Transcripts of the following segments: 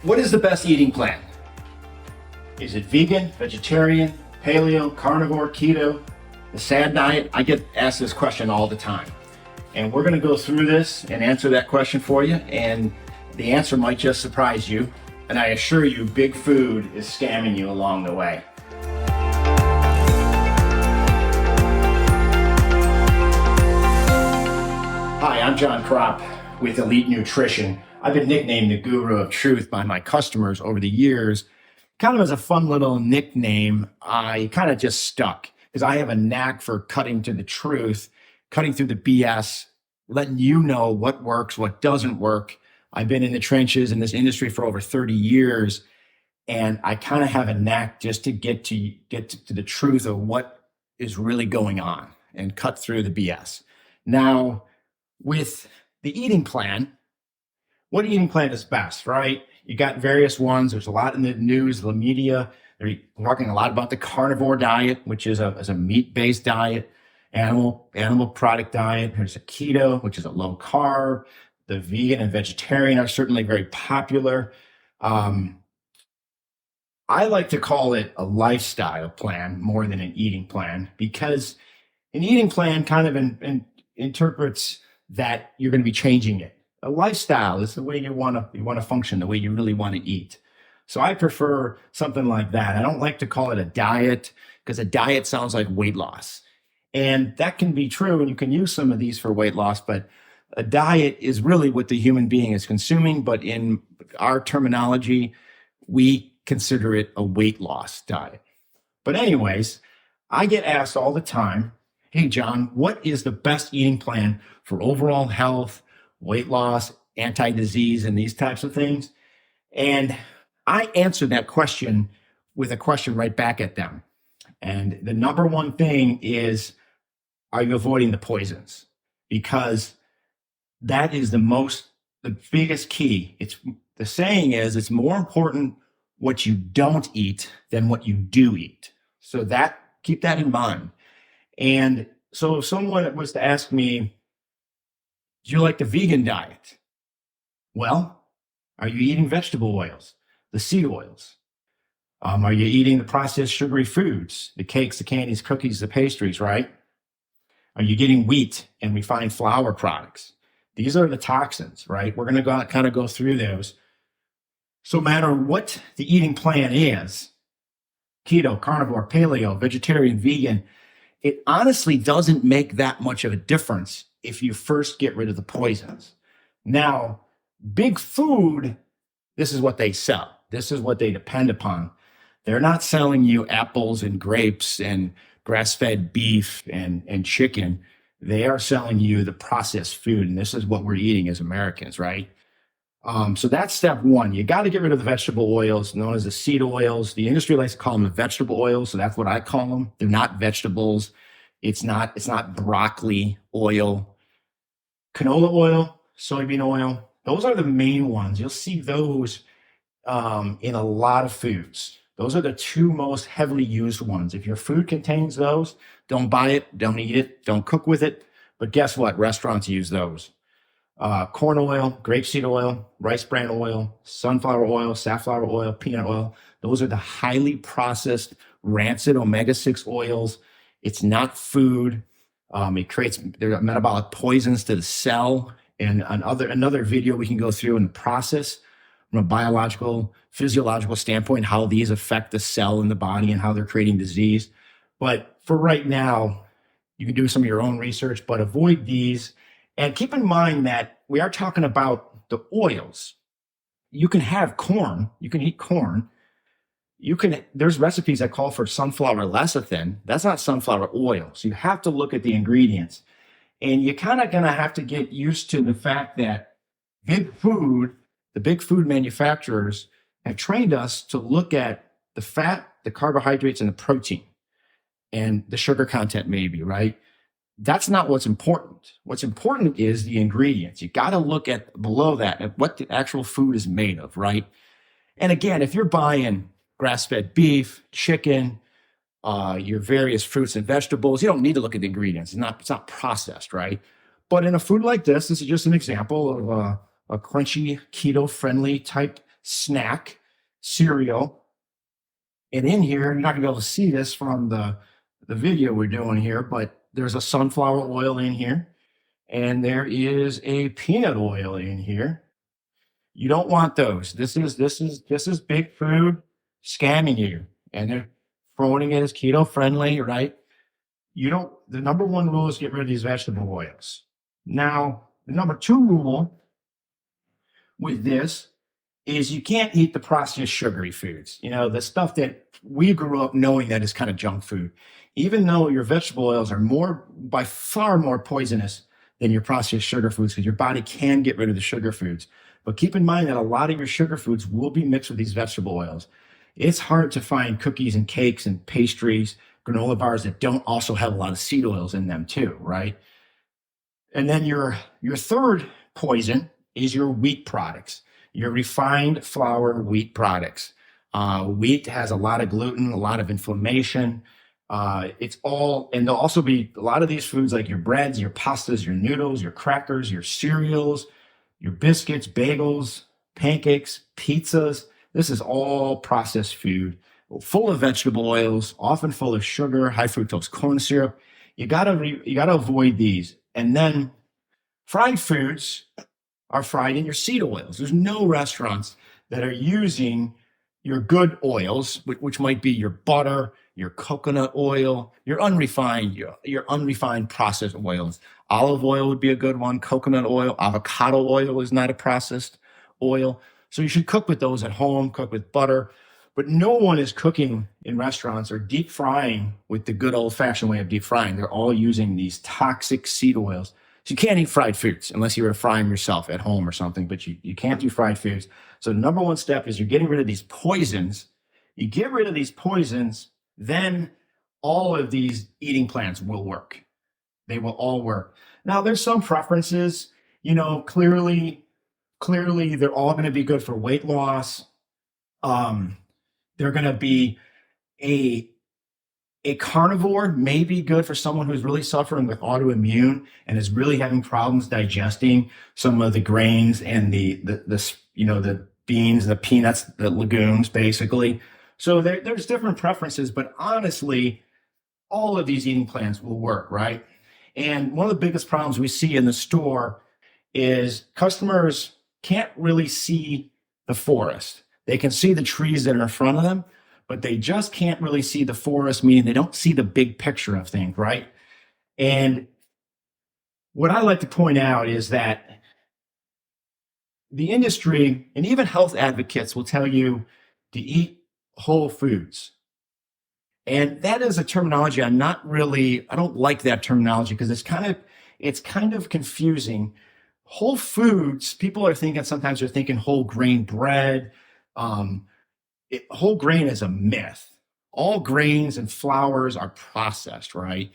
What is the best eating plan? Is it vegan, vegetarian, paleo, carnivore, keto, the SAD diet? I get asked this question all the time. And we're going to go through this and answer that question for you. And the answer might just surprise you. And I assure you, big food is scamming you along the way. Hi, I'm John Kropp with Elite Nutrition. I've been nicknamed the Guru of Truth by my customers over the years. Kind of as a fun little nickname, I kind of just stuck because I have a knack for cutting to the truth, cutting through the BS, letting you know what works, what doesn't work. I've been in the trenches in this industry for over 30 years, and I kind of have a knack just to get to the truth of what is really going on and cut through the BS. Now, with the eating plan, what eating plan is best, right? You got various ones. There's a lot in the news, the media. They're talking a lot about the carnivore diet, which is a meat-based diet, animal product diet. There's a keto, which is a low carb. The vegan and vegetarian are certainly very popular. I like to call it a lifestyle plan more than an eating plan, because an eating plan kind of interprets that you're going to be changing it. A lifestyle is the way you want to function, the way you really want to eat. So I prefer something like that. I don't like to call it a diet, because a diet sounds like weight loss. And that can be true, and you can use some of these for weight loss, but a diet is really what the human being is consuming. But in our terminology, we consider it a weight loss diet. But anyways, I get asked all the time, hey, John, what is the best eating plan for overall health, weight loss, anti-disease, and these types of things? And I answer that question with a question right back at them. And the number one thing is, are you avoiding the poisons? Because that is the biggest key. The saying is, it's more important what you don't eat than what you do eat. So keep that in mind. And so if someone was to ask me, do you like the vegan diet? Well, are you eating vegetable oils, the seed oils? Are you eating the processed sugary foods, the cakes, the candies, cookies, the pastries, right? Are you getting wheat and refined flour products? These are the toxins, right? We're going to kind of go through those. So no matter what the eating plan is, keto, carnivore, paleo, vegetarian, vegan, it honestly doesn't make that much of a difference if you first get rid of the poisons. Now, big food, this is what they sell. This is what they depend upon. They're not selling you apples and grapes and grass-fed beef and chicken. They are selling you the processed food, and this is what we're eating as Americans, right? So that's step one. You got to get rid of the vegetable oils, known as the seed oils. The industry likes to call them the vegetable oils, so that's what I call them. They're not vegetables. It's not broccoli oil. Canola oil, soybean oil, those are the main ones. You'll see those in a lot of foods. Those are the two most heavily used ones. If your food contains those, don't buy it, don't eat it, don't cook with it. But guess what? Restaurants use those. Corn oil, grapeseed oil, rice bran oil, sunflower oil, safflower oil, peanut oil. Those are the highly processed, rancid omega-6 oils. It's not food. It creates metabolic poisons to the cell. And another video we can go through in the process from a biological, physiological standpoint, how these affect the cell in the body and how they're creating disease. But for right now, you can do some of your own research, but avoid these. And keep in mind that we are talking about the oils. You can have corn. You can eat corn. There's recipes that call for sunflower lecithin. That's not sunflower oil. So you have to look at the ingredients. And you're kind of going to have to get used to the fact that the big food manufacturers have trained us to look at the fat, the carbohydrates, and the protein, and the sugar content maybe, right? That's not what's important. What's important is the ingredients. You got to look at below that at what the actual food is made of, right? And again, if you're buying grass-fed beef, chicken, your various fruits and vegetables, you don't need to look at the ingredients. It's not processed, right? But in a food like this is just an example of a crunchy, keto-friendly type snack, cereal. And in here, you're not gonna be able to see this from the video we're doing here, but there's a sunflower oil in here, and there is a peanut oil in here. You don't want those. This is big food scamming you, and they're throwing it as keto friendly, right? You don't. The number one rule is get rid of these vegetable oils. Now, the number two rule with this is you can't eat the processed sugary foods. You know, the stuff that we grew up knowing that is kind of junk food. Even though your vegetable oils are by far more poisonous than your processed sugar foods, because your body can get rid of the sugar foods. But keep in mind that a lot of your sugar foods will be mixed with these vegetable oils. It's hard to find cookies and cakes and pastries, granola bars that don't also have a lot of seed oils in them too, right? And then your third poison is your wheat products, your refined flour wheat products. Wheat has a lot of gluten, a lot of inflammation. And there'll also be a lot of these foods like your breads, your pastas, your noodles, your crackers, your cereals, your biscuits, bagels, pancakes, pizzas. This is all processed food, full of vegetable oils, often full of sugar, high fructose corn syrup. You gotta avoid these. And then fried foods are fried in your seed oils. There's no restaurants that are using your good oils, which might be your butter, your coconut oil, your unrefined processed oils. Olive oil would be a good one. Coconut oil, avocado oil is not a processed oil. So you should cook with those at home, cook with butter. But no one is cooking in restaurants or deep frying with the good old fashioned way of deep frying. They're all using these toxic seed oils. So you can't eat fried foods unless you were to fry them yourself at home or something, but you can't do fried foods. So the number one step is you're getting rid of these poisons. You get rid of these poisons, then all of these eating plans will work. They will all work. Now there's some preferences, clearly they're all going to be good for weight loss. They're going to be a carnivore may be good for someone who's really suffering with autoimmune and is really having problems digesting some of the grains and the beans, the peanuts, the legumes, basically. So there's different preferences, but honestly, all of these eating plans will work, right? And one of the biggest problems we see in the store is customers can't really see the forest. They can see the trees that are in front of them, but they just can't really see the forest, meaning they don't see the big picture of things, right? And what I like to point out is that the industry and even health advocates will tell you to eat whole foods. And that is a terminology I don't like that terminology because it's kind of confusing. Whole foods, people are thinking, sometimes they're thinking whole grain bread. Whole grain is a myth. All grains and flours are processed, right?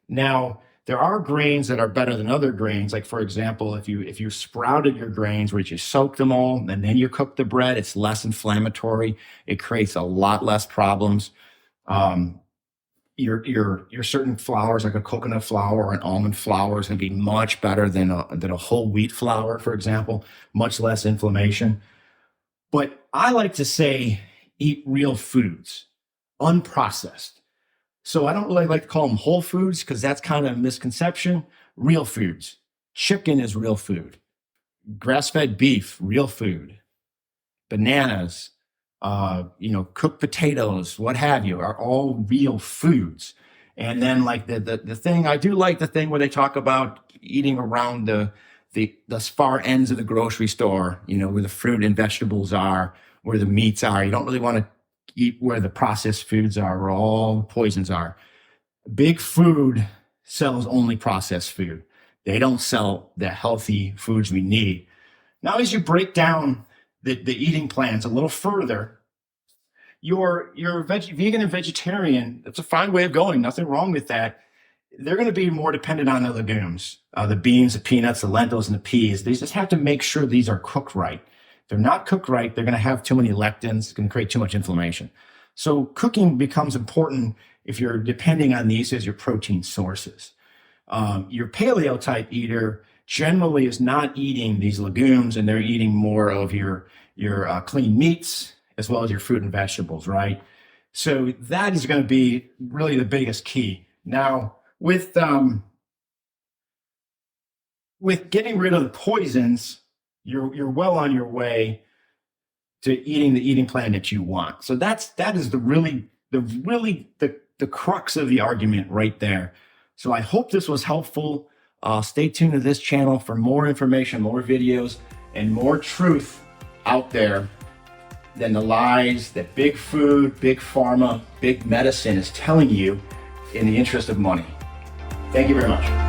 Now, there are grains that are better than other grains. Like, for example, if you sprouted your grains, where you soak them all and then you cook the bread, it's less inflammatory. It creates a lot less problems. Your certain flours, like a coconut flour or an almond flour, is going to be much better than a whole wheat flour, for example. Much less inflammation. But I like to say, eat real foods, unprocessed. So I don't really like to call them whole foods because that's kind of a misconception. Real foods. Chicken is real food. Grass-fed beef, real food. Bananas, cooked potatoes, what have you, are all real foods. And then like the thing, I do like the thing where they talk about eating around the far ends of the grocery store, where the fruit and vegetables are, where the meats are. You don't really want to eat where the processed foods are, where all the poisons are. Big food sells only processed food. They don't sell the healthy foods we need. Now, as you break down the eating plans a little further, your vegan and vegetarian, that's a fine way of going. Nothing wrong with that. They're going to be more dependent on the legumes, the beans, the peanuts, the lentils, and the peas. They just have to make sure these are cooked right. If they're not cooked right, they're going to have too many lectins. It's going to create too much inflammation. So cooking becomes important if you're depending on these as your protein sources. Your paleo type eater generally is not eating these legumes, and they're eating more of your your clean meats, as well as your fruit and vegetables, right? So that is going to be really the biggest key. Now, with getting rid of the poisons, you're well on your way to eating the eating plan that you want. So that is the crux of the argument right there. So I hope this was helpful. Stay tuned to this channel for more information, more videos, and more truth out there than the lies that big food, big pharma, big medicine is telling you in the interest of money. Thank you very much.